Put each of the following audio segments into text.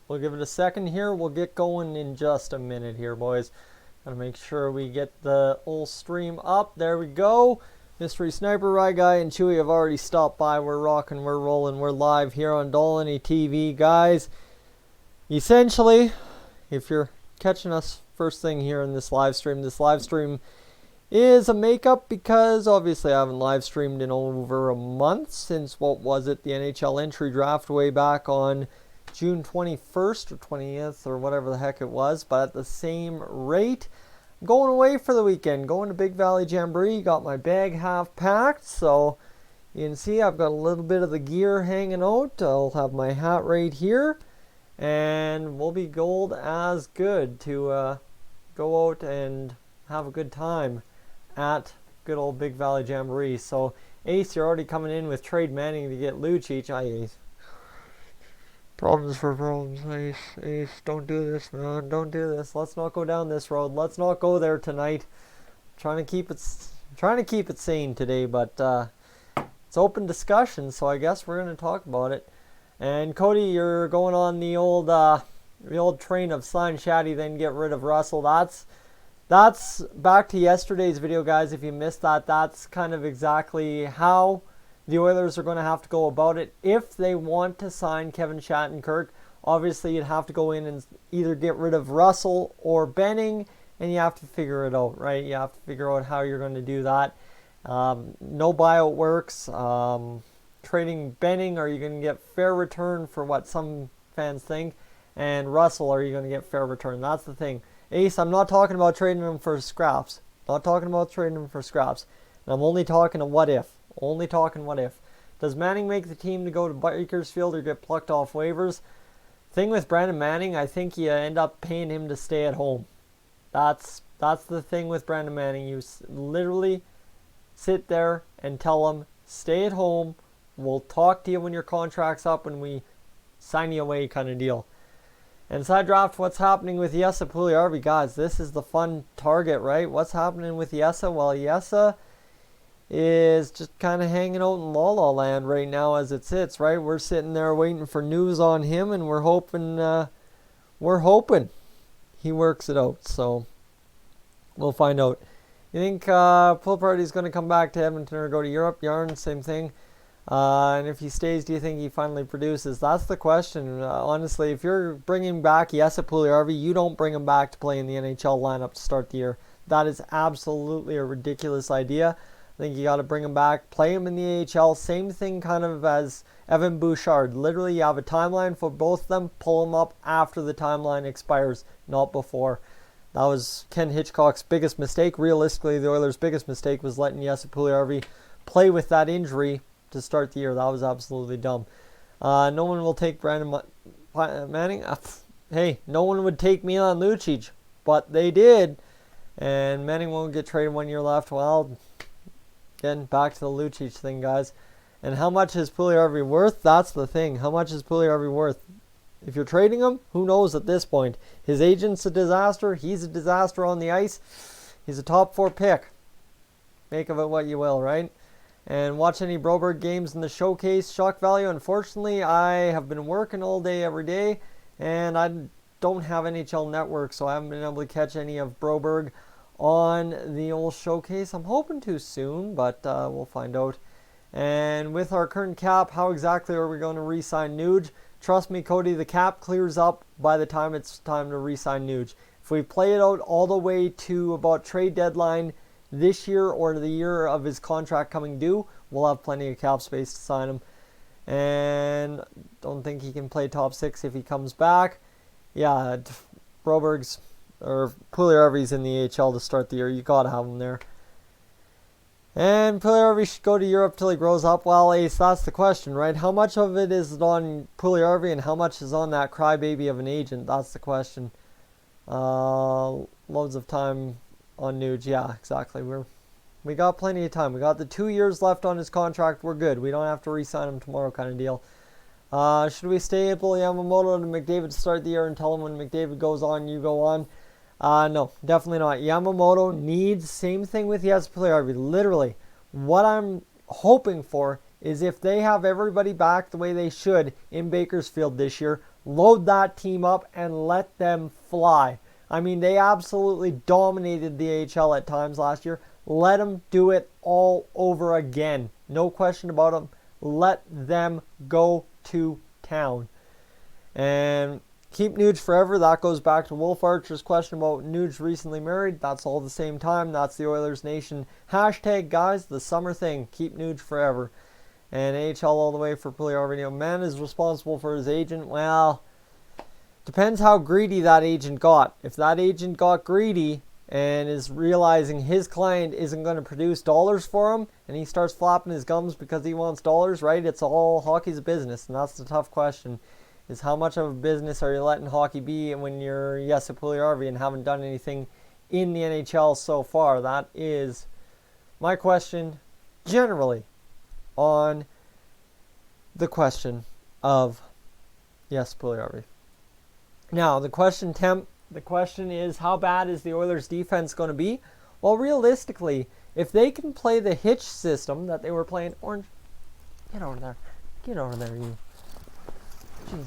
We'll give it a second here. We'll get going in just a minute here, boys. Gotta make sure we get the old stream up. There we go. Mystery Sniper, Rye Guy, and Chewy have already stopped by. We're rocking, we're rolling, we're live here on Dolynny TV, guys. Essentially, if you're catching us first thing here in this live stream is a makeup because obviously I haven't live streamed in over a month since, what was it, the NHL entry draft way back on June 21st or 20th or whatever the heck it was. But at the same rate, I'm going away for the weekend, going to Big Valley Jamboree. Got my bag half packed, so you can see I've got a little bit of the gear hanging out. I'll have my hat right here, and we'll be gold as good to go out and have a good time at good old Big Valley Jamboree. So Ace, you're already coming in with trade Manning to get Lucic. Ace. Problems for problems. Ace, don't do this, man. Don't do this. Let's not go down this road. Let's not go there tonight. Trying to keep it sane today, but it's open discussion, so I guess we're going to talk about it. And Cody, you're going on the old train of sign Shaddy, then get rid of Russell. That's back to yesterday's video, guys. If you missed that, that's kind of exactly how the Oilers are going to have to go about it. If they want to sign Kevin Shattenkirk, obviously you'd have to go in and either get rid of Russell or Benning, and you have to figure it out, right? You have to figure out how you're going to do that. No buyout works. Trading Benning, are you going to get fair return for what some fans think? And Russell, are you going to get fair return? That's the thing. Ace, I'm not talking about trading them for scraps. Not talking about trading them for scraps. And I'm only talking a what if. Only talking what if. Does Manning make the team to go to Bakersfield or get plucked off waivers? Thing with Brandon Manning, I think you end up paying him to stay at home. That's the thing with Brandon Manning. You literally sit there and tell him, stay at home. We'll talk to you when your contract's up and we sign you away kind of deal. And side draft, what's happening with Jesse Puljujärvi? Guys, this is the fun target, right? What's happening with Jesse? Well, Jesse is just kind of hanging out in La La Land right now as it sits, right? We're sitting there waiting for news on him, and we're hoping he works it out. So we'll find out. You think Puljujärvi's going to come back to Edmonton or go to Europe? Yarn, same thing. And if he stays, do you think he finally produces? That's the question. Honestly, if you're bringing back Jesse Puljujärvi, you don't bring him back to play in the NHL lineup to start the year. That is absolutely a ridiculous idea. I think you got to bring him back, play him in the AHL. Same thing kind of as Evan Bouchard. Literally, you have a timeline for both of them. Pull them up after the timeline expires, not before. That was Ken Hitchcock's biggest mistake. Realistically, the Oilers' biggest mistake was letting Jesse Puljujärvi play with that injury to start the year. That was absolutely dumb. No one will take Brandon Manning. Hey, no one would take Milan Lucic, but they did. And Manning won't get traded 1 year left. Well, again, back to the Lucic thing, guys. And how much is Puljujärvi worth? That's the thing. How much is Puljujärvi worth? If you're trading him, who knows at this point? His agent's a disaster. He's a disaster on the ice. He's a top 4 pick. Make of it what you will, right? And watch any Broberg games in the showcase. Shock value. Unfortunately, I have been working all day, every day, and I don't have NHL Network, so I haven't been able to catch any of Broberg on the old showcase. I'm hoping to soon, but we'll find out. And with our current cap, how exactly are we going to re-sign Nuge? Trust me, Cody, the cap clears up by the time it's time to re-sign Nuge. If we play it out all the way to about trade deadline this year or the year of his contract coming due, we'll have plenty of cap space to sign him. And don't think he can play top 6 if he comes back. Yeah, Broberg's or Puljujärvi's in the AHL to start the year. You gotta have him there. And Puljujärvi should go to Europe till he grows up. Well, Ace, that's the question, right? How much of it is on Puljujärvi and how much is on that crybaby of an agent? That's the question. Loads of time on Nuge. Yeah, exactly. We got plenty of time. We got the 2 years left on his contract. We're good. We don't have to re-sign him tomorrow kind of deal. Should we stable Yamamoto to McDavid to start the year and tell him when McDavid goes on, you go on? No, definitely not. Yamamoto needs, same thing with Jesse Puljujärvi. Literally, what I'm hoping for is if they have everybody back the way they should in Bakersfield this year, load that team up and let them fly. I mean, they absolutely dominated the AHL at times last year. Let them do it all over again. No question about them. Let them go to town. And keep Nuge forever. That goes back to Wolf Archer's question about Nuge recently married. That's all the same time. That's the Oilers Nation hashtag, guys. The summer thing. Keep Nuge forever. And AHL all the way for Puliarvi. Man is responsible for his agent. Well, depends how greedy that agent got. If that agent got greedy and is realizing his client isn't going to produce dollars for him, and he starts flapping his gums because he wants dollars, right? It's all hockey's a business, and that's the tough question, is how much of a business are you letting hockey be when you're Jesse Puliarvi and haven't done anything in the NHL so far? That is my question generally on the question of Jesse Puliarvi. Now, the question is, how bad is the Oilers' defense going to be? Well, realistically, if they can play the hitch system that they were playing, Orange, get over there. Get over there, you. Jeez.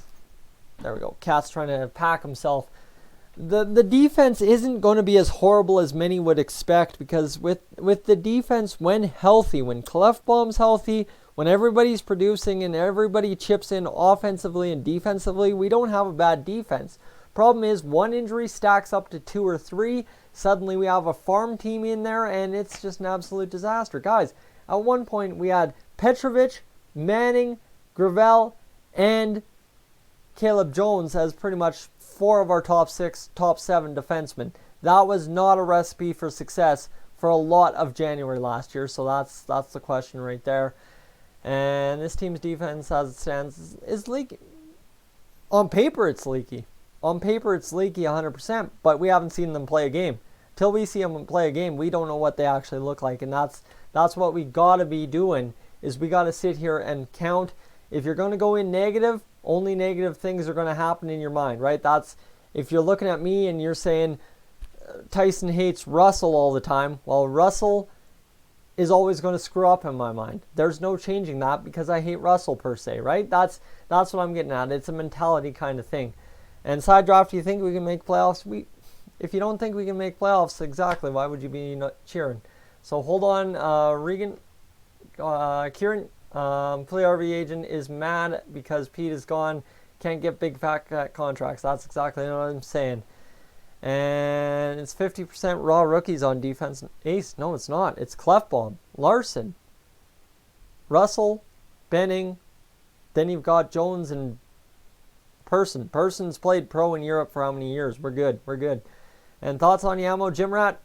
There we go. Cat's trying to pack himself. The defense isn't going to be as horrible as many would expect, because with the defense, when healthy, when Clefbaum's healthy, when everybody's producing and everybody chips in offensively and defensively, we don't have a bad defense. Problem is, one injury stacks up to 2 or 3. Suddenly we have a farm team in there, and it's just an absolute disaster. Guys, at one point we had Petrovic, Manning, Gravel, and Caleb Jones as pretty much 4 of our top 6, top 7 defensemen. That was not a recipe for success for a lot of January last year, so that's the question right there. And this team's defense, as it stands, is leaky. On paper, it's leaky. On paper, it's leaky 100%, but we haven't seen them play a game. Till we see them play a game, we don't know what they actually look like, and that's what we got to be doing, is we got to sit here and count. If you're going to go in negative, only negative things are going to happen in your mind, right? That's, if you're looking at me and you're saying Tyson hates Russell all the time, well, Russell is always going to screw up in my mind. There's no changing that because I hate Russell per se, right? That's what I'm getting at. It's a mentality kind of thing. And side draft, do you think we can make playoffs? If you don't think we can make playoffs, exactly, why would you be not cheering? So hold on, Kieran, Puliarvi agent is mad because Pete is gone. Can't get big fat contracts. That's exactly what I'm saying. And it's 50% raw rookies on defense. Ace, no, it's not. It's Clefbaum, Larson, Russell, Benning. Then you've got Jones and Person. Person's played pro in Europe for how many years? We're good. We're good. And thoughts on Yamo? Jim Rat,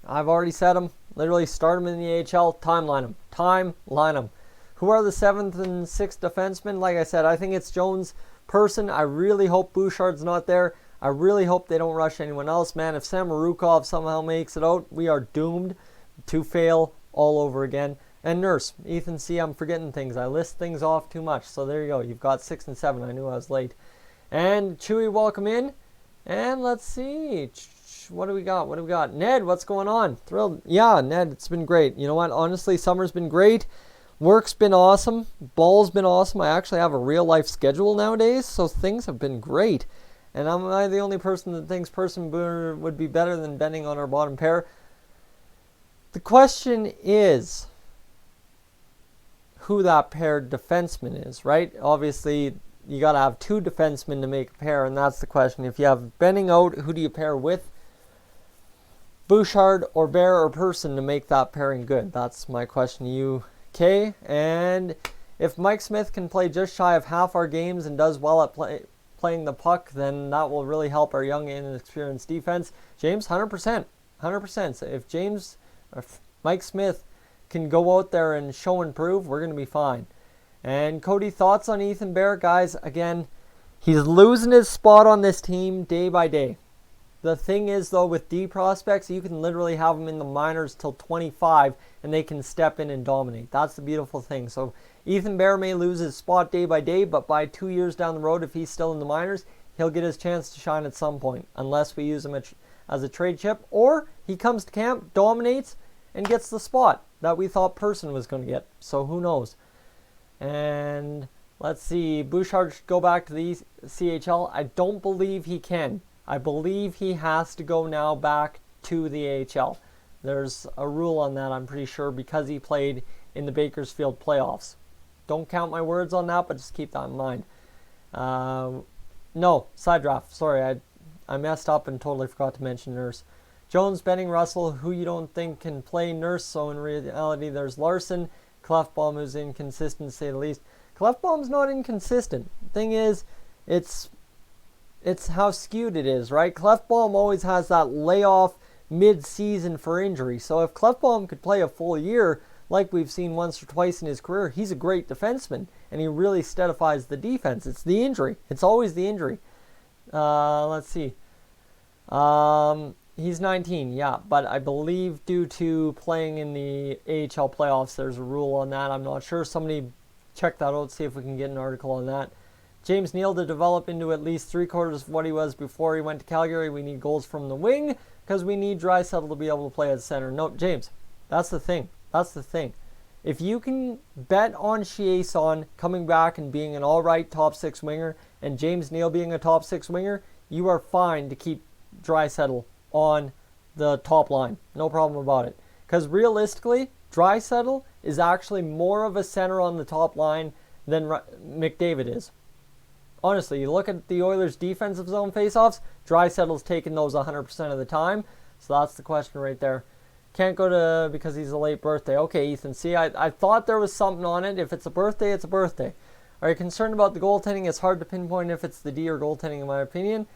I've already said them. Literally start them in the AHL. Timeline them. Timeline them. Who are the 7th and 6th defensemen? Like I said, I think it's Jones, Person. I really hope Bouchard's not there. I really hope they don't rush anyone else, man. If Samorukov somehow makes it out, we are doomed to fail all over again. And Nurse, Ethan C., I'm forgetting things. I list things off too much. So there you go. You've got 6 and 7. I knew I was late. And Chewy, welcome in. And let's see. What do we got? What do we got? Ned, what's going on? Thrilled. Yeah, Ned, it's been great. You know what? Honestly, summer's been great. Work's been awesome. Ball's been awesome. I actually have a real-life schedule nowadays, so things have been great. And am I the only person that thinks Person would be better than Benning on our bottom pair? The question is who that paired defenseman is, right? Obviously, you got to have 2 defensemen to make a pair, and that's the question. If you have Benning out, who do you pair with? Bouchard or Bear or Person to make that pairing good? That's my question to you, Kay. And if Mike Smith can play just shy of half our games and does well at playing the puck, then that will really help our young and inexperienced defense. James, 100%. 100%. So if Mike Smith can go out there and show and prove, we're going to be fine. And Cody, thoughts on Ethan Bear? Guys, again, he's losing his spot on this team day by day. The thing is, though, with D prospects, you can literally have them in the minors till 25, and they can step in and dominate. That's the beautiful thing. So Ethan Bear may lose his spot day by day, but by 2 years down the road, if he's still in the minors, he'll get his chance to shine at some point, unless we use him as a trade chip, or he comes to camp, dominates, and gets the spot that we thought Person was going to get. So who knows? And Let's see. Bouchard should go back to the CHL. I don't believe he can. I believe he has to go now back to the AHL. There's a rule on that, I'm pretty sure, because he played in the Bakersfield playoffs. Don't count my words on that, but just keep that in mind. No, side draft. Sorry, I messed up and totally forgot to mention Nurse. Jones, Benning, Russell, who you don't think can play Nurse, so in reality there's Larson. Clefbaum, who's inconsistent to say the least. Clefbaum's not inconsistent. Thing is, it's how skewed it is, right? Clefbaum always has that layoff mid-season for injury. So if Clefbaum could play a full year, like we've seen once or twice in his career, he's a great defenseman, and he really steadifies the defense. It's the injury. It's always the injury. Let's see. He's 19, yeah, but I believe due to playing in the AHL playoffs, there's a rule on that. I'm not sure. Somebody check that out, see if we can get an article on that. James Neal to develop into at least 3/4 of what he was before he went to Calgary. We need goals from the wing because we need Draisaitl to be able to play at center. No, James, that's the thing. That's the thing. If you can bet on Chiasson coming back and being an all-right top 6 winger and James Neal being a top 6 winger, you are fine to keep Draisaitl on the top line. No problem about it. Because realistically, Draisaitl is actually more of a center on the top line than McDavid is. Honestly, you look at the Oilers' defensive zone faceoffs, Draisaitl's taking those 100% of the time. So that's the question right there. Can't go to because he's a late birthday. Okay, Ethan. See, I thought there was something on it. If it's a birthday, it's a birthday. Are you concerned about the goaltending? It's hard to pinpoint if it's the D or goaltending, in my opinion.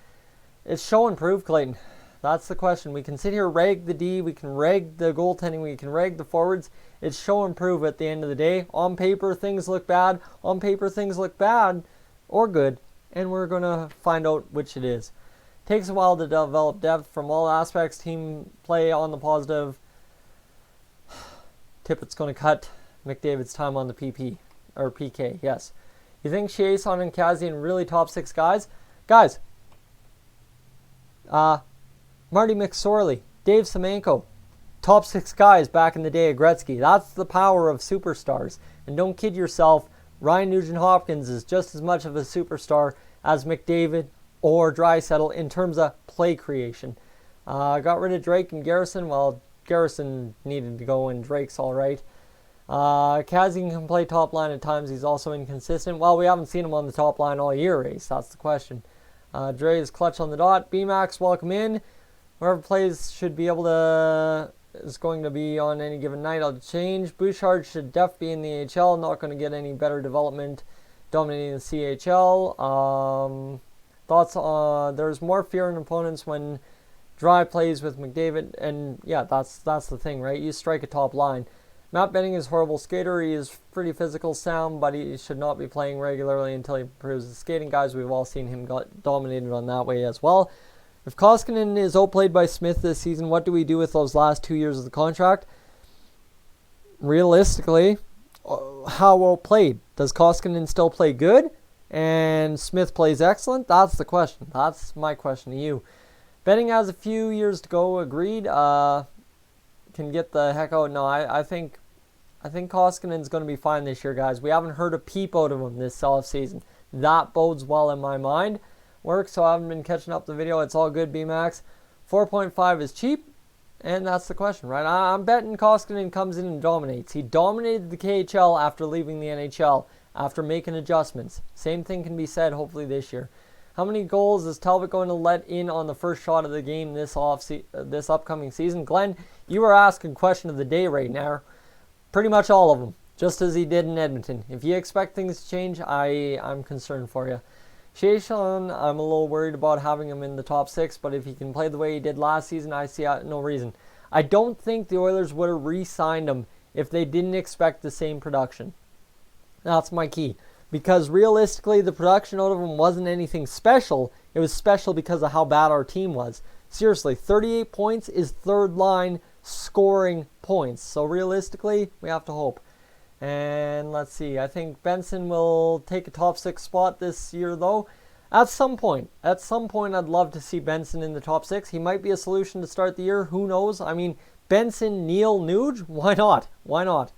It's show and prove, Clayton. That's the question. We can sit here, rag the D, we can rag the goaltending, we can rag the forwards. It's show and prove at the end of the day. On paper, things look bad. On paper, things look bad or good, and we're going to find out which it is. Takes a while to develop depth from all aspects. Team play on the positive. Tippett's going to cut McDavid's time on the PK, yes. You think Chiasson and Kazian really top 6 guys? Guys, Marty McSorley, Dave Semenko, top 6 guys back in the day of Gretzky. That's the power of superstars. And don't kid yourself, Ryan Nugent-Hopkins is just as much of a superstar as McDavid or Draisaitl in terms of play creation. Got rid of Drake and Garrison. Well, Garrison needed to go and Drake's all right. Kazian can play top line at times. He's also inconsistent. Well, we haven't seen him on the top line all year, Ace. That's the question. Dre is clutch on the dot. B-Max, welcome in. Whoever plays should be able to, is going to be on any given night. I'll change. Bouchard should def be in the AHL. Not going to get any better development dominating the CHL. Thoughts on, there's more fear in opponents when Dry plays with McDavid. And yeah, that's the thing, right? You strike a top line. Matt Benning is a horrible skater. He is pretty physical sound, but he should not be playing regularly until he improves his skating. Guys, we've all seen him got dominated on that way as well. If Koskinen is outplayed by Smith this season, what do we do with those last 2 years of the contract? Realistically, how outplayed? Does Koskinen still play good and Smith plays excellent? That's the question. That's my question to you. Benning has a few years to go, agreed. Can get the heck out. No, I think Koskinen's going to be fine this year, guys. We haven't heard a peep out of him this offseason. That bodes well in my mind. So I haven't been catching up the video. It's all good, B-Max. 4.5 is cheap, and that's the question, right? I'm betting Koskinen comes in and dominates. He dominated the KHL after leaving the NHL, after making adjustments. Same thing can be said, hopefully, this year. How many goals is Talbot going to let in on the first shot of the game this upcoming season? Glenn, you are asking question of the day right now. Pretty much all of them, just as he did in Edmonton. If you expect things to change, I'm concerned for you. Chiasson, I'm a little worried about having him in the top 6, but if he can play the way he did last season, I see no reason. I don't think the Oilers would have re-signed him if they didn't expect the same production. That's my key. Because realistically, the production out of him wasn't anything special. It was special because of how bad our team was. Seriously, 38 points is third line scoring points. So realistically, we have to hope. And let's see. I think Benson will take a top 6 spot this year, though. At some point, I'd love to see Benson in the top 6. He might be a solution to start the year. Who knows? I mean, Benson, Neal, Nuge? Why not? Why not?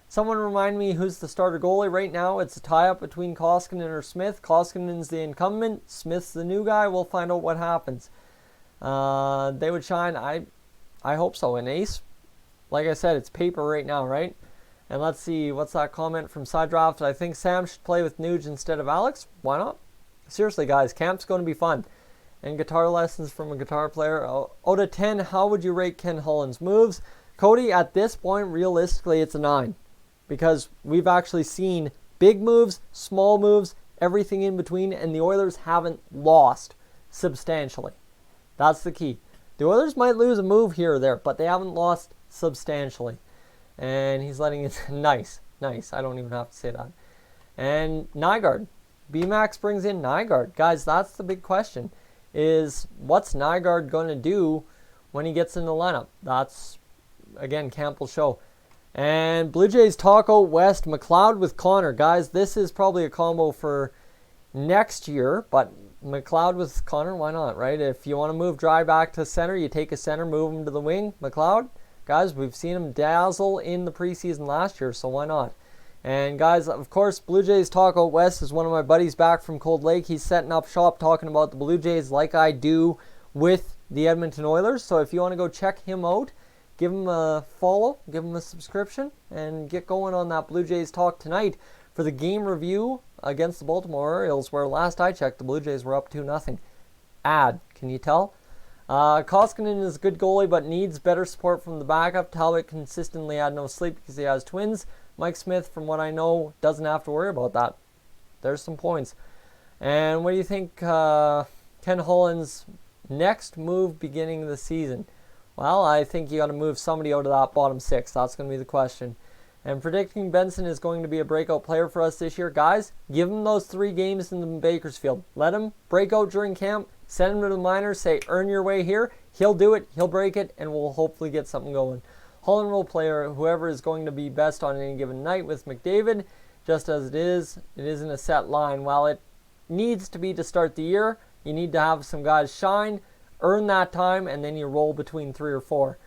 Someone remind me who's the starter goalie right now. It's a tie-up between Koskinen or Smith. Koskinen's the incumbent. Smith's the new guy. We'll find out what happens. They would shine. I hope so. An ace, like I said, it's paper right now, right? And let's see, what's that comment from Side Draft? I think Sam should play with Nuge instead of Alex. Why not? Seriously, guys, camp's going to be fun. And guitar lessons from a guitar player. Out of 10, how would you rate Ken Holland's moves? Cody, at this point, realistically, it's a 9. Because we've actually seen big moves, small moves, everything in between, and the Oilers haven't lost substantially. That's the key. The Oilers might lose a move here or there, but they haven't lost substantially. And he's letting it... Nice. I don't even have to say that. And Nygaard. BMAX brings in Nygaard. Guys, that's the big question. Is what's Nygaard going to do when he gets in the lineup? That's, again, camp will show. And Blue Jays talk out west. McLeod with Connor. Guys, this is probably a combo for next year, but McLeod with Connor, why not, right? If you want to move Dry back to center, you take a center, move him to the wing. McLeod, guys, we've seen him dazzle in the preseason last year, so why not? And guys, of course, Blue Jays talk out west is one of my buddies back from Cold Lake. He's setting up shop talking about the Blue Jays like I do with the Edmonton Oilers. So if you want to go check him out, give him a follow, give him a subscription, and get going on that Blue Jays talk tonight for the game review against the Baltimore Orioles, where last I checked, the Blue Jays were up 2-0. Can you tell? Koskinen is a good goalie, but needs better support from the backup. Talbot consistently had no sleep because he has twins. Mike Smith, from what I know, doesn't have to worry about that. There's some points. And what do you think Ken Holland's next move beginning of the season? Well, I think you got to move somebody out of that bottom 6. That's going to be the question. And predicting Benson is going to be a breakout player for us this year. Guys, give him those 3 games in the Bakersfield. Let him break out during camp. Send him to the minors. Say, earn your way here. He'll do it. He'll break it. And we'll hopefully get something going. Holland will play whoever is going to be best on any given night with McDavid. Just as it isn't a set line. While it needs to be to start the year, you need to have some guys shine, earn that time, and then you roll between 3 or 4.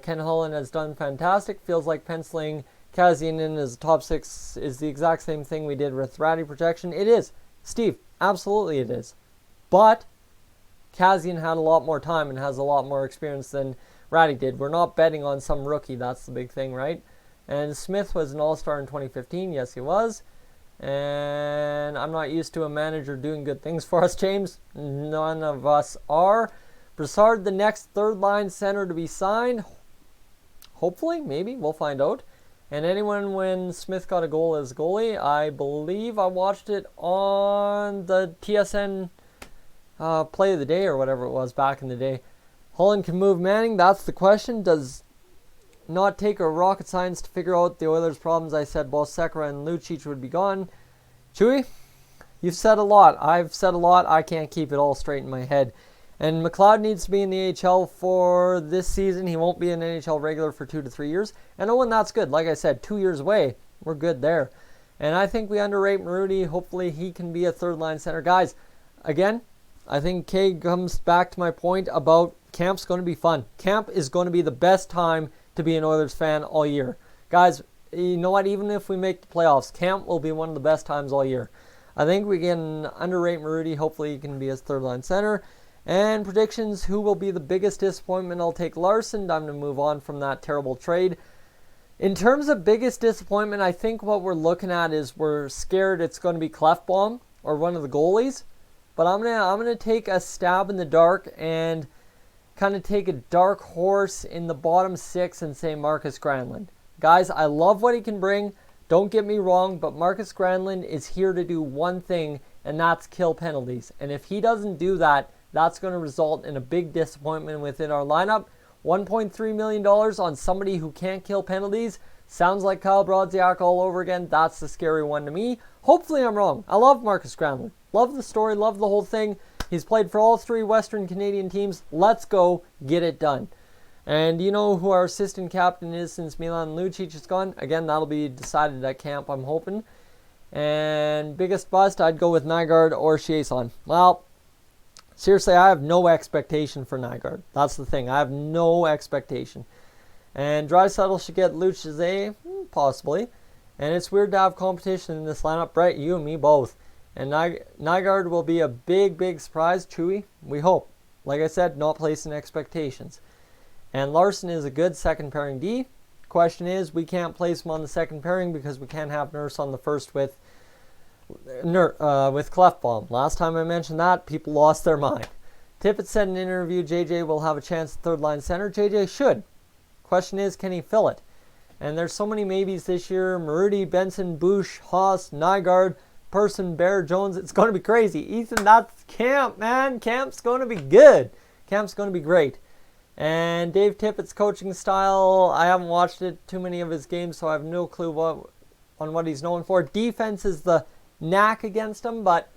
Ken Holland has done fantastic. Feels like penciling Kassian in as a top 6 is the exact same thing we did with Ratty protection. It is. Steve, absolutely it is. But Kassian had a lot more time and has a lot more experience than Ratty did. We're not betting on some rookie. That's the big thing, right? And Smith was an all-star in 2015. Yes, he was. And I'm not used to a manager doing good things for us, James. None of us are. Brassard, the next third-line center to be signed. Hopefully, maybe. We'll find out. And anyone when Smith got a goal as goalie, I believe I watched it on the TSN play of the day or whatever it was back in the day. Holland can move Manning. That's the question. Does not take a rocket science to figure out the Oilers' problems. I said both Sekera and Lucic would be gone. Chewy, you've said a lot. I've said a lot. I can't keep it all straight in my head. And McLeod needs to be in the AHL for this season. He won't be an NHL regular for 2 to 3 years. And Owen, that's good. Like I said, 2 years away. We're good there. And I think we underrate Marudy. Hopefully he can be a third-line center. Guys, again, I think Kay comes back to my point about camp's going to be fun. Camp is going to be the best time to be an Oilers fan all year. Guys, you know what? Even if we make the playoffs, camp will be one of the best times all year. I think we can underrate Marudy. Hopefully he can be his third-line center. And predictions, who will be the biggest disappointment? I'll take Larson. Time to move on from that terrible trade. In terms of biggest disappointment, I think what we're looking at is we're scared it's going to be Clefbaum or one of the goalies. But I'm gonna take a stab in the dark and kind of take a dark horse in the bottom 6 and say Marcus Granlund. Guys, I love what he can bring. Don't get me wrong, but Marcus Granlund is here to do one thing, and that's kill penalties. And if he doesn't do that, that's going to result in a big disappointment within our lineup. $1.3 million on somebody who can't kill penalties. Sounds like Kyle Brodziak all over again. That's the scary one to me. Hopefully I'm wrong. I love Marcus Granlund. Love the story. Love the whole thing. He's played for all 3 Western Canadian teams. Let's go get it done. And you know who our assistant captain is since Milan Lucic is gone? Again, that'll be decided at camp, I'm hoping. And biggest bust, I'd go with Nygaard or Chiasson. Well, seriously, I have no expectation for Nygaard. That's the thing. I have no expectation. And Draisaitl should get Lucic. Possibly. And it's weird to have competition in this lineup. Brett, you and me both. And Nygaard will be a big, big surprise. Chewy, we hope. Like I said, not placing expectations. And Larson is a good second pairing D. Question is, we can't place him on the second pairing because we can't have Nurse on the first with Clefbaum. Last time I mentioned that, people lost their mind. Tippett said in an interview JJ will have a chance at third line center. JJ should. Question is, can he fill it? And there's so many maybes this year. Marudi, Benson, Bush, Haas, Nygaard, Person, Bear, Jones. It's going to be crazy. Ethan, that's camp, man. Camp's going to be good. Camp's going to be great. And Dave Tippett's coaching style, I haven't watched too many of his games, so I have no clue on what he's known for. Defense is the knack against him, but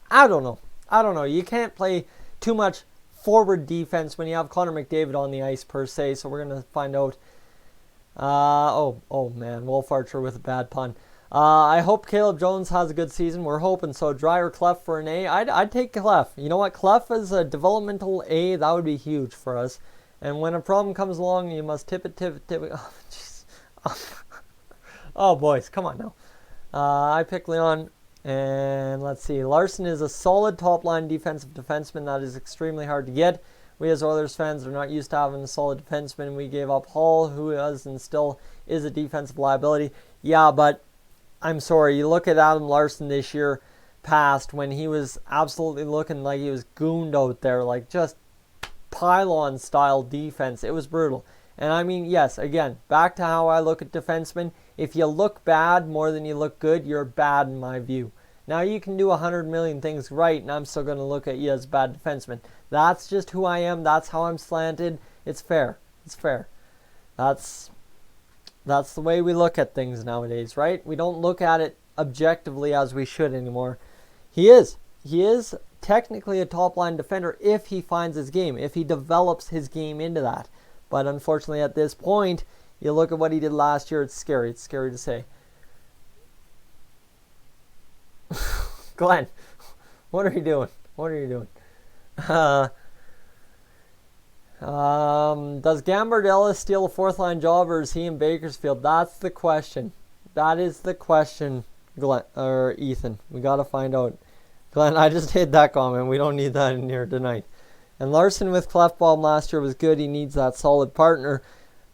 I don't know. You can't play too much forward defense when you have Connor McDavid on the ice per se, so we're going to find out. Oh man, Wolf Archer with a bad pun. I hope Caleb Jones has a good season. We're hoping so. Dryer Clef for an A. I'd take Clef. You know what? Clef is a developmental A. That would be huge for us. And when a problem comes along, you must tip it. Oh, jeez. Oh, boys, come on now. I pick Leon. And let's see. Larson is a solid top-line defensive defenseman. That is extremely hard to get. We as Oilers fans are not used to having a solid defenseman. We gave up Hall, who is and still is a defensive liability. Yeah, but I'm sorry. You look at Adam Larson this year past when he was absolutely looking like he was gooned out there, like just pylon-style defense. It was brutal. And I mean, yes, again, back to how I look at defensemen. If you look bad more than you look good, you're bad in my view. Now, you can do 100 million things right, and I'm still going to look at you as a bad defenseman. That's just who I am. That's how I'm slanted. It's fair. It's fair. That's the way we look at things nowadays, right? We don't look at it objectively as we should anymore. He is technically a top-line defender if he finds his game, if he develops his game into that. But unfortunately, at this point, you look at what he did last year, it's scary. It's scary to say. Glenn, what are you doing? What are you doing? Does Gambardella steal a fourth-line job, or is he in Bakersfield? That's the question. That is the question, Glenn, or Ethan. We got to find out. Glenn, I just hit that comment. We don't need that in here tonight. And Larson with Clefbaum last year was good. He needs that solid partner.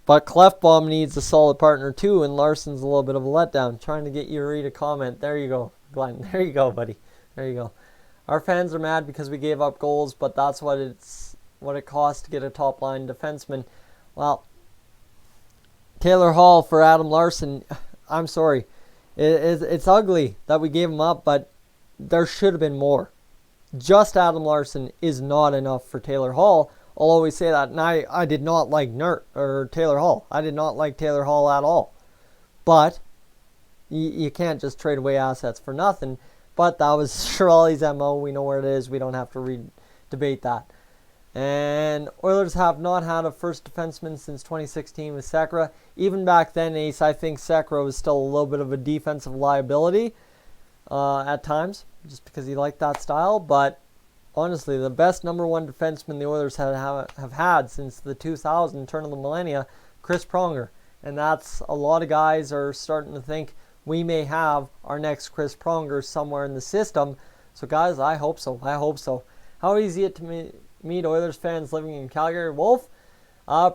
But Clefbaum needs a solid partner too, and Larson's a little bit of a letdown. Trying to get you to read a comment. There you go, Glenn. There you go, buddy. There you go. Our fans are mad because we gave up goals, but that's what it costs to get a top-line defenseman. Well, Taylor Hall for Adam Larson, I'm sorry. It's ugly that we gave him up, but there should have been more. Just Adam Larson is not enough for Taylor Hall. I'll always say that, and I did not like Taylor Hall. I did not like Taylor Hall at all. But you can't just trade away assets for nothing. But that was Chiarelli's MO. We know where it is. We don't have to debate that. And Oilers have not had a first defenseman since 2016 with Sekera. Even back then, Ace, I think Sekera was still a little bit of a defensive liability at times, just because he liked that style. But honestly, the best number one defenseman the Oilers have had since the 2000 turn of the millennia, Chris Pronger. And that's a lot of guys are starting to think we may have our next Chris Pronger somewhere in the system. So guys, I hope so. I hope so. How easy it to meet Oilers fans living in Calgary? Wolf?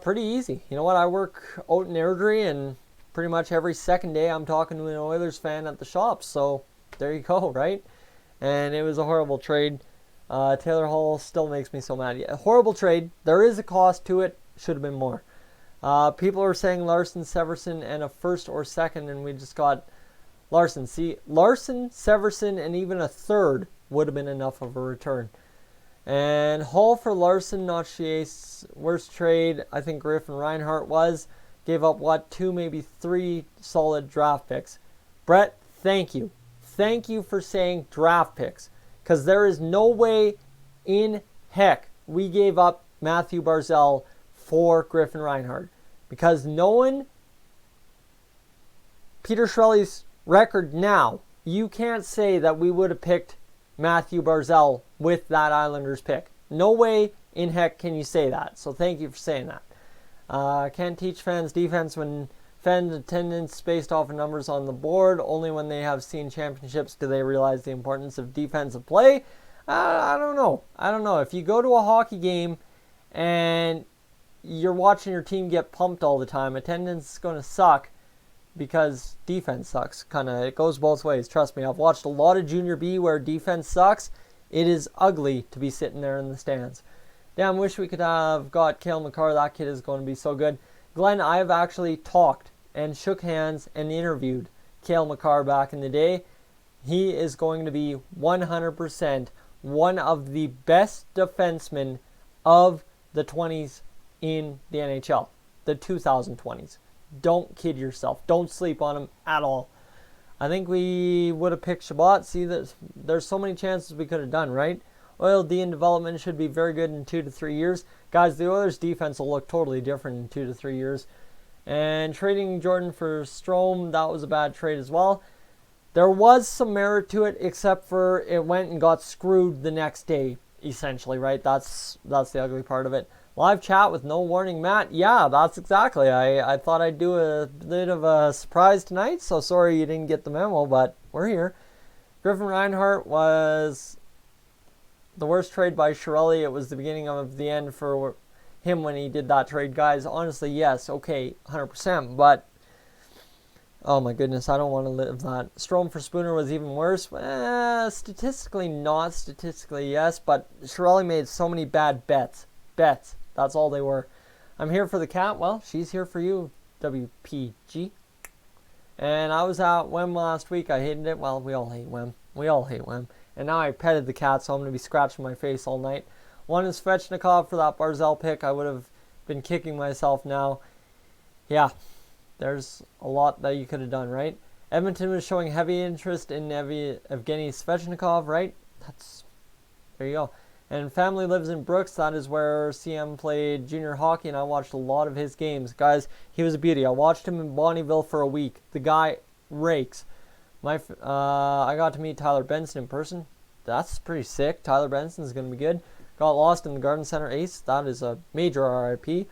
Pretty easy. You know what? I work out in Airdrie, and pretty much every second day I'm talking to an Oilers fan at the shop. So there you go, right? And it was a horrible trade. Taylor Hall still makes me so mad. Yeah, horrible trade. There is a cost to it. Should have been more. People are saying Larson, Severson, and a first or second, and we just got Larson. See, Larson, Severson, and even a third would have been enough of a return. And Hall for Larson, not Chies. Worst trade, I think Griffin Reinhart was. Gave up, what, 2, maybe 3 solid draft picks. Brett, thank you. Thank you for saying draft picks. Because there is no way in heck we gave up Matthew Barzal for Griffin Reinhart. Because knowing Peter Chiarelli's record now, you can't say that we would have picked Matthew Barzal with that Islanders pick. No way in heck can you say that. So thank you for saying that. Can't teach fans defense when Fan attendance based off of numbers on the board. Only when they have seen championships do they realize the importance of defensive play. I don't know. If you go to a hockey game and you're watching your team get pumped all the time, attendance is going to suck because defense sucks. It goes both ways. Trust me, I've watched a lot of Junior B where defense sucks. It is ugly to be sitting there in the stands. Damn, wish we could have got Cale Makar. That kid is going to be so good. Glenn, I have actually talked and shook hands and interviewed Cale Makar back in the day. He is going to be 100% one of the best defensemen of the 20s in the NHL. The 2020s. Don't kid yourself. Don't sleep on him at all. I think we would have picked Shabbat. See, there's so many chances we could have done, right? Oil D in development should be very good in 2 to 3 years. Guys, the Oilers' defense will look totally different in 2 to 3 years. And trading Jordan for Strome, that was a bad trade as well. There was some merit to it, except for it went and got screwed the next day, essentially, right? That's the ugly part of it. Live chat with no warning, Matt. Yeah, that's exactly. I thought I'd do a bit of a surprise tonight, so sorry you didn't get the memo, but we're here. Griffin Reinhart was the worst trade by Chiarelli. It was the beginning of the end for him when he did that trade. Guys, honestly, yes, okay, 100%, but oh my goodness, I don't want to live that. Strome for Spooner was even worse. Statistically not, statistically yes, but Chiarelli made so many bad bets. That's all they were. I'm here for the cat. Well, she's here for you, WPG. And I was at Wem last week. I hated it. Well, we all hate Wem. And now I petted the cat, so I'm going to be scratching my face all night. One is Svechnikov for that Barzal pick. I would have been kicking myself now. Yeah, there's a lot that you could have done, right? Edmonton was showing heavy interest in Evgeny Svechnikov, right? There you go. And family lives in Brooks. That is where CM played junior hockey, and I watched a lot of his games. Guys, he was a beauty. I watched him in Bonnyville for a week. The guy rakes. I got to meet Tyler Benson in person. That's pretty sick. Tyler Benson is going to be good. Got lost in the Garden Center Ace. That is a major RIP.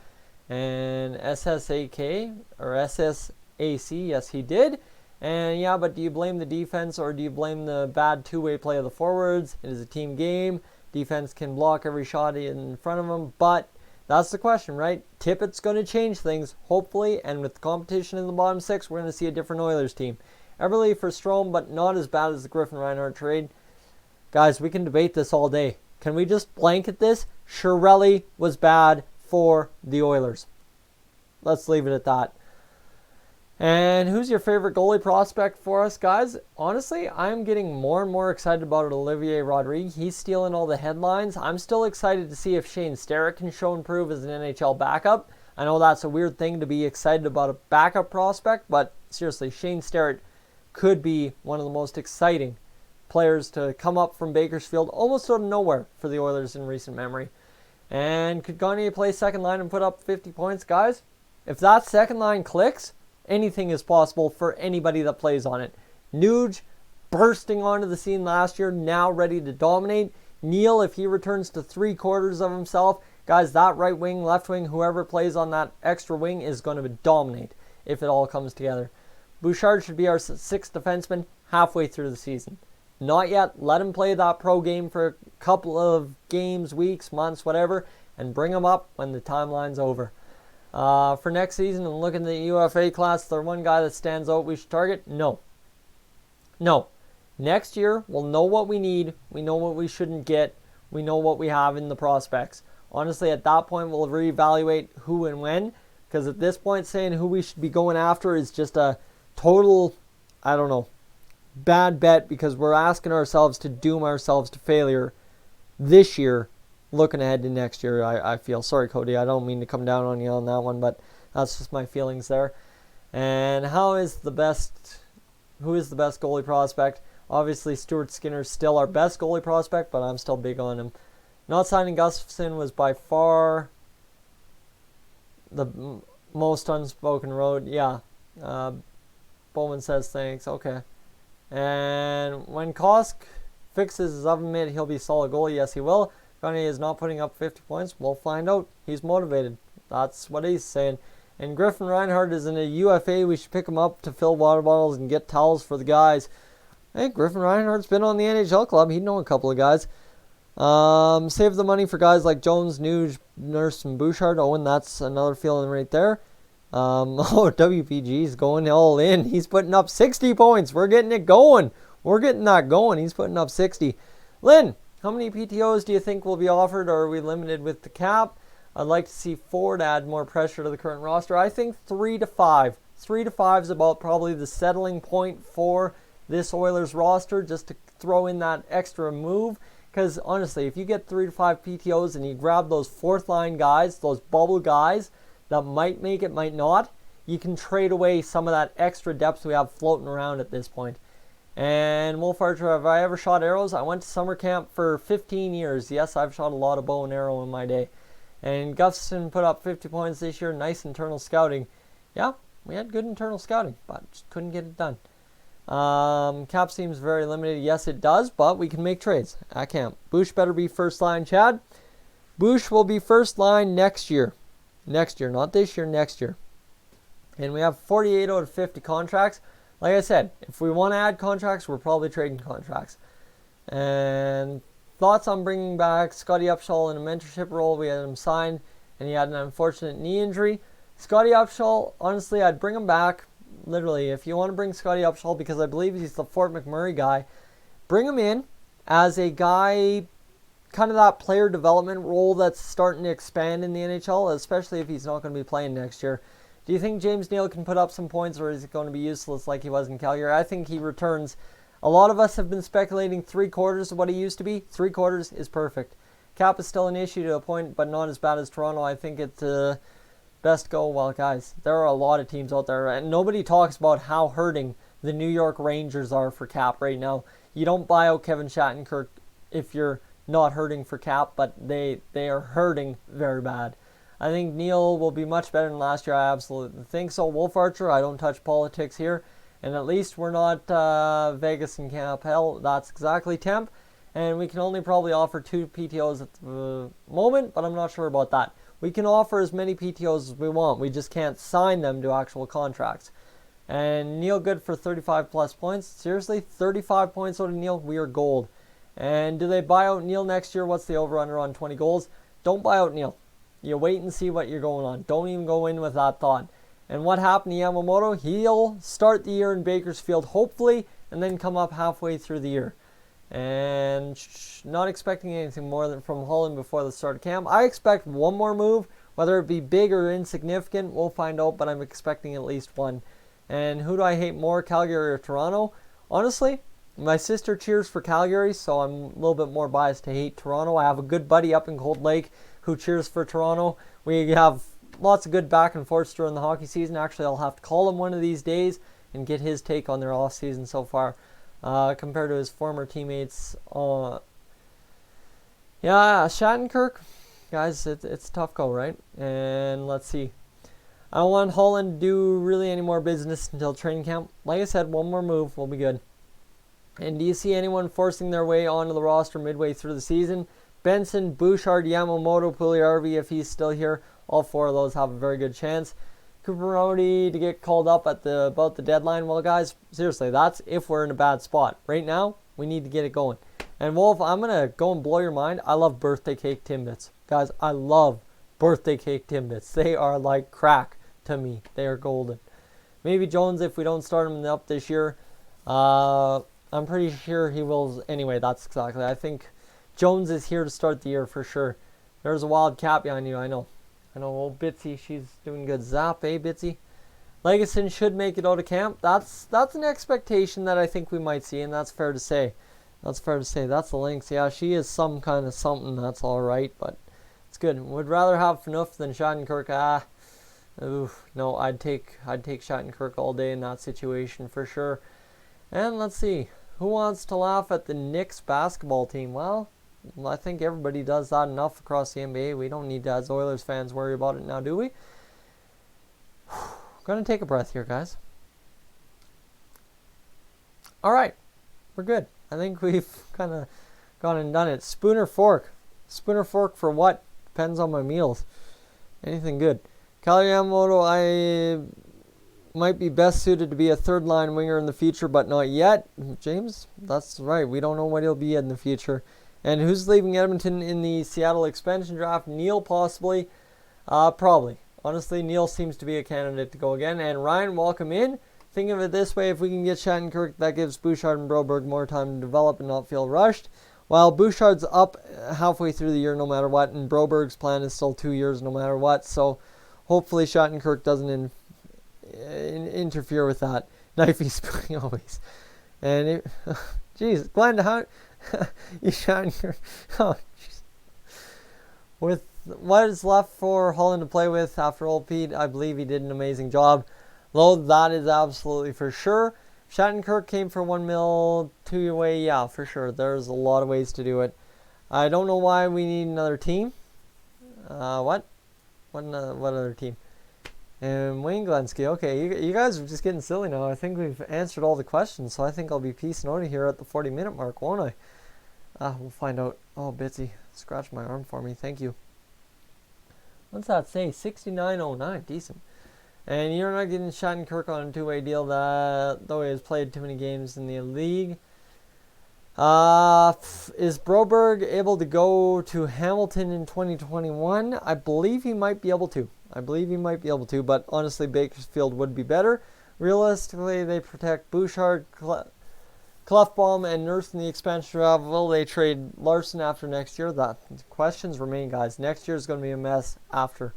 And SSAK, or SSAC, yes, he did. And yeah, but do you blame the defense or do you blame the bad two-way play of the forwards? It is a team game. Defense can block every shot in front of them, but that's the question, right? Tippett's going to change things, hopefully, and with the competition in the bottom six, we're going to see a different Oilers team. Everly for Strome, but not as bad as the Griffin Reinhart trade. Guys, we can debate this all day. Can we just blanket this? Chiarelli was bad for the Oilers. Let's leave it at that. And who's your favorite goalie prospect for us, guys? Honestly, I'm getting more and more excited about Olivier Rodrigue. He's stealing all the headlines. I'm still excited to see if Shane Starett can show and prove as an NHL backup. I know that's a weird thing to be excited about a backup prospect, but seriously, Shane Starett could be one of the most exciting players to come up from Bakersfield almost out of nowhere for the Oilers in recent memory. And could Gagne play second line and put up 50 points? Guys, if that second line clicks, anything is possible for anybody that plays on it. Nuge bursting onto the scene last year, now ready to dominate. Neal, if he returns to 3/4 of himself, guys, that right wing, left wing, whoever plays on that extra wing is going to dominate if it all comes together. Bouchard should be our sixth defenseman halfway through the season. Not yet. Let him play that pro game for a couple of games, weeks, months, whatever, and bring him up when the timeline's over. For next season and looking at the UFA class, is there one guy that stands out we should target? No. Next year, we'll know what we need. We know what we shouldn't get. We know what we have in the prospects. Honestly, at that point, we'll reevaluate who and when. Because at this point, saying who we should be going after is just a total, bad bet. Because we're asking ourselves to doom ourselves to failure this year. Looking ahead to next year, I feel. Sorry, Cody, I don't mean to come down on you on that one, but that's just my feelings there. And who is the best goalie prospect? Obviously, Stuart Skinner's still our best goalie prospect, but I'm still big on him. Not signing Gustafsson was by far the most unspoken road. Yeah. Bowman says thanks. Okay. And when Kosk fixes his oven mitt, he'll be solid goalie. Yes, he will. Gagne is not putting up 50 points. We'll find out. He's motivated. That's what he's saying. And Griffin Reinhardt is in a UFA. We should pick him up to fill water bottles and get towels for the guys. Hey, Griffin Reinhardt's been on the NHL club. He'd know a couple of guys. Save the money for guys like Jones, Nuge, Nurse, and Bouchard. Owen, that's another feeling right there. WPG's going all in. He's putting up 60 points. We're getting it going. We're getting that going. He's putting up 60. Lynn, how many PTOs do you think will be offered, or are we limited with the cap? I'd like to see 4 to add more pressure to the current roster. I think 3 to 5. 3 to 5 is about probably the settling point for this Oilers roster, just to throw in that extra move. Because honestly, if you get 3 to 5 PTOs and you grab those fourth line guys, those bubble guys that might make it, might not, you can trade away some of that extra depth we have floating around at this point. And Wolf Archer, have I ever shot arrows? I went to summer camp for 15 years. Yes, I've shot a lot of bow and arrow in my day. And Gustafson put up 50 points this year. Nice internal scouting. Yeah, we had good internal scouting, but just couldn't get it done. Cap seems very limited. Yes, it does, but we can make trades at camp. Bush better be first line, Chad. Bush will be first line next year. Next year, not this year, next year. And we have 48 out of 50 contracts. Like I said, if we want to add contracts, we're probably trading contracts. And thoughts on bringing back Scotty Upshall in a mentorship role. We had him signed, and he had an unfortunate knee injury. Scotty Upshall, honestly, I'd bring him back. Literally, if you want to bring Scotty Upshall, because I believe he's the Fort McMurray guy, bring him in as a guy, kind of that player development role that's starting to expand in the NHL, especially if he's not going to be playing next year. Do you think James Neal can put up some points, or is he going to be useless like he was in Calgary? I think he returns. A lot of us have been speculating 3/4 of what he used to be. 3/4 is perfect. Cap is still an issue to a point, but not as bad as Toronto. I think it's best go. Well, guys, there are a lot of teams out there, and nobody talks about how hurting the New York Rangers are for cap right now. You don't buy out Kevin Shattenkirk if you're not hurting for cap, but they are hurting very bad. I think Neal will be much better than last year. I absolutely think so. Wolf Archer, I don't touch politics here. And at least we're not Vegas and Camp Hell. That's exactly temp. And we can only probably offer 2 PTOs at the moment, but I'm not sure about that. We can offer as many PTOs as we want. We just can't sign them to actual contracts. And Neal good for 35 plus points. Seriously, 35 points out of Neal, we are gold. And do they buy out Neal next year? What's the over-under on 20 goals? Don't buy out Neal. You wait and see what you're going on. Don't even go in with that thought. And what happened to Yamamoto? He'll start the year in Bakersfield, hopefully, and then come up halfway through the year. And not expecting anything more than from Holland before the start of camp. I expect one more move, whether it be big or insignificant, we'll find out, but I'm expecting at least one. And who do I hate more, Calgary or Toronto? Honestly, my sister cheers for Calgary, so I'm a little bit more biased to hate Toronto. I have a good buddy up in Cold Lake who cheers for Toronto. We have lots of good back and forths during the hockey season. Actually, I'll have to call him one of these days and get his take on their off season so far compared to his former teammates. Shattenkirk, guys, it's a tough go, right? And let's see. I don't want Holland to do really any more business until training camp. Like I said, one more move will be good. And do you see anyone forcing their way onto the roster midway through the season? Benson, Bouchard, Yamamoto, Puljujarvi, if he's still here, all 4 of those have a very good chance. Cooperoni to get called up at about the deadline. Well, guys, seriously, that's if we're in a bad spot. Right now, we need to get it going. And Wolf, I'm going to go and blow your mind. I love birthday cake Timbits. Guys, I love birthday cake Timbits. They are like crack to me. They are golden. Maybe Jones if we don't start him up this year. I'm pretty sure he will. Anyway, that's exactly. I think Jones is here to start the year for sure. There's a wild cat behind you, I know. Old Bitsy, she's doing good. Zap, Bitsy? Legason should make it out of camp. That's an expectation that I think we might see, and that's fair to say. That's the Lynx. Yeah, she is some kind of something. That's all right, but it's good. Would rather have Phaneuf than Shattenkirk. No, I'd take Shattenkirk all day in that situation for sure. And let's see. Who wants to laugh at the Knicks basketball team? Well, I think everybody does that enough across the NBA. We don't need to, as Oilers fans, worry about it now, do we? Gonna take a breath here, guys. Alright, we're good. I think we've kind of gone and done it. Spoon or fork? Spoon or fork for what? Depends on my meals. Anything good. Kyle Yamamoto, I might be best suited to be a third-line winger in the future, but not yet. James, that's right. We don't know what he'll be in the future. And who's leaving Edmonton in the Seattle expansion draft? Neil, possibly. Probably. Honestly, Neil seems to be a candidate to go again. And Ryan, welcome in. Think of it this way. If we can get Shattenkirk, that gives Bouchard and Broberg more time to develop and not feel rushed. While Bouchard's up halfway through the year no matter what, and Broberg's plan is still 2 years no matter what. So hopefully Shattenkirk doesn't interfere with that. Knifey spooking always. And, jeez, Glenn, how... you Shattenkirk... Oh, jeez. With what is left for Holland to play with after old Pete, I believe he did an amazing job. Though that is absolutely for sure. Shattenkirk came for $1 million 2 year way, yeah, for sure. There's a lot of ways to do it. I don't know why we need another team. What other team? And Wayne Glenski. Okay, you guys are just getting silly now. I think we've answered all the questions, so I think I'll be peacing out of here at the 40-minute mark, won't I? We'll find out. Oh, Bitsy, scratch my arm for me. Thank you. What's that say? 69.09. Decent. And you're not getting Shattenkirk on a two-way deal, that though he has played too many games in the league. Is Broberg able to go to Hamilton in 2021? I believe he might be able to. But honestly, Bakersfield would be better. Realistically, they protect Bouchard, Clefbaum, and Nurse in the expansion draft. Will they trade Larson after next year? That questions remain, guys. Next year is going to be a mess after.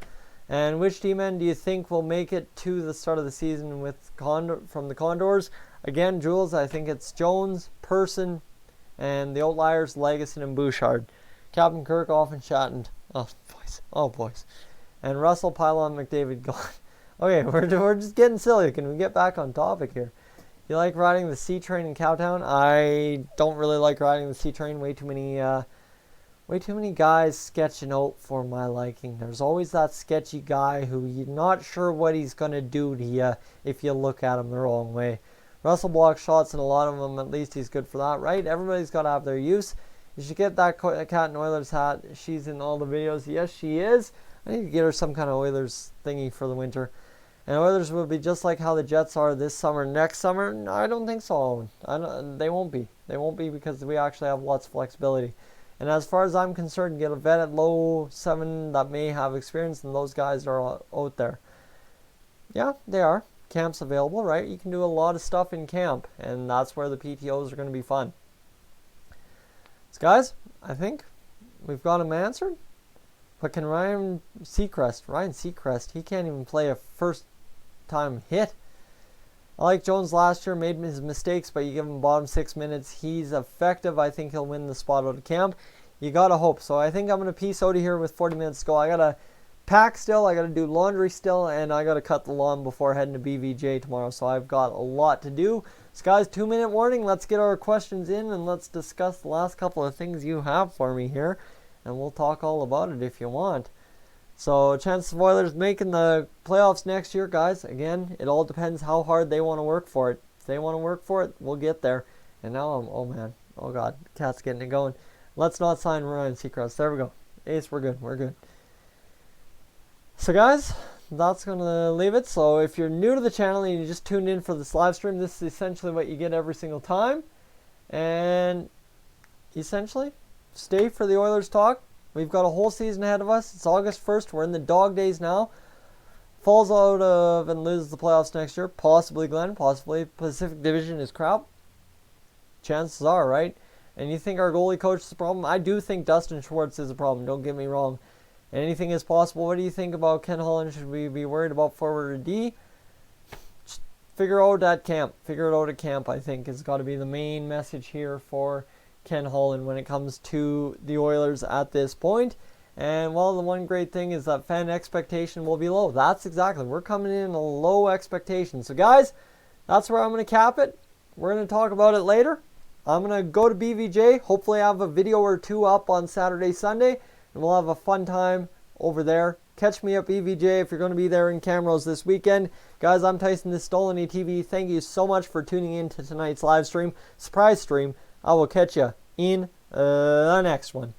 And which D-men do you think will make it to the start of the season with from the Condors? Again, Jules, I think it's Jones, Person, and the outliers, Legason and Bouchard. Captain Kirk, off and Shatton. Oh, boys. And Russell, Pylon, McDavid, gone. Okay, we're just getting silly. Can we get back on topic here? You like riding the C train in Cowtown? I don't really like riding the C train. Way too many guys sketching out for my liking. There's always that sketchy guy who you're not sure what he's going to do to you if you look at him the wrong way. Russell blocks shots, and a lot of them, at least he's good for that, right? Everybody's got to have their use. You should get that Cat and Oilers hat. She's in all the videos. Yes, she is. I need to get her some kind of Oilers thingy for the winter. And Oilers will be just like how the Jets are this summer. Next summer, no, I don't think so. They won't be. They won't be because we actually have lots of flexibility. And as far as I'm concerned, get a vet at low 7 that may have experience, and those guys are out there. Yeah, they are. Camp's available, right? You can do a lot of stuff in camp, and that's where the PTOs are going to be fun. So guys, I think we've got them answered. But can Ryan Seacrest, he can't even play a first-time hit. I like Jones last year, made his mistakes, but you give him bottom 6 minutes. He's effective. I think he'll win the spot out of camp. You got to hope. So I think I'm going to peace out of here with 40 minutes to go. I got to pack still. I got to do laundry still. And I got to cut the lawn before heading to BVJ tomorrow. So I've got a lot to do. So guys, 2-minute warning. Let's get our questions in and let's discuss the last couple of things you have for me here. And we'll talk all about it if you want. So, chances of Oilers making the playoffs next year, guys. Again, it all depends how hard they want to work for it. If they want to work for it, we'll get there. And now oh God, Cat's getting it going. Let's not sign Ryan Seacrest. There we go. Ace, we're good. So, guys, that's going to leave it. So, if you're new to the channel and you just tuned in for this live stream, this is essentially what you get every single time. And essentially, stay for the Oilers talk. We've got a whole season ahead of us. It's August 1st. We're in the dog days now. Falls out of and loses the playoffs next year. Possibly, Glenn. Possibly. Pacific Division is crap. Chances are, right? And you think our goalie coach is a problem? I do think Dustin Schwartz is a problem. Don't get me wrong. Anything is possible. What do you think about Ken Holland? Should we be worried about forward or D? Just figure it out at camp. I think has got to be the main message here for Ken Holland when it comes to the Oilers at this point. And well, the one great thing is that fan expectation will be low. That's exactly. We're coming in a low expectation. So guys, that's where I'm going to cap it. We're going to talk about it later. I'm going to go to BVJ. Hopefully I have a video or two up on Saturday, Sunday. And we'll have a fun time over there. Catch me at BVJ if you're going to be there in Camrose this weekend. Guys, I'm Tyson, this is Dolynny TV. Thank you so much for tuning in to tonight's live stream. Surprise stream. I will catch you in the next one.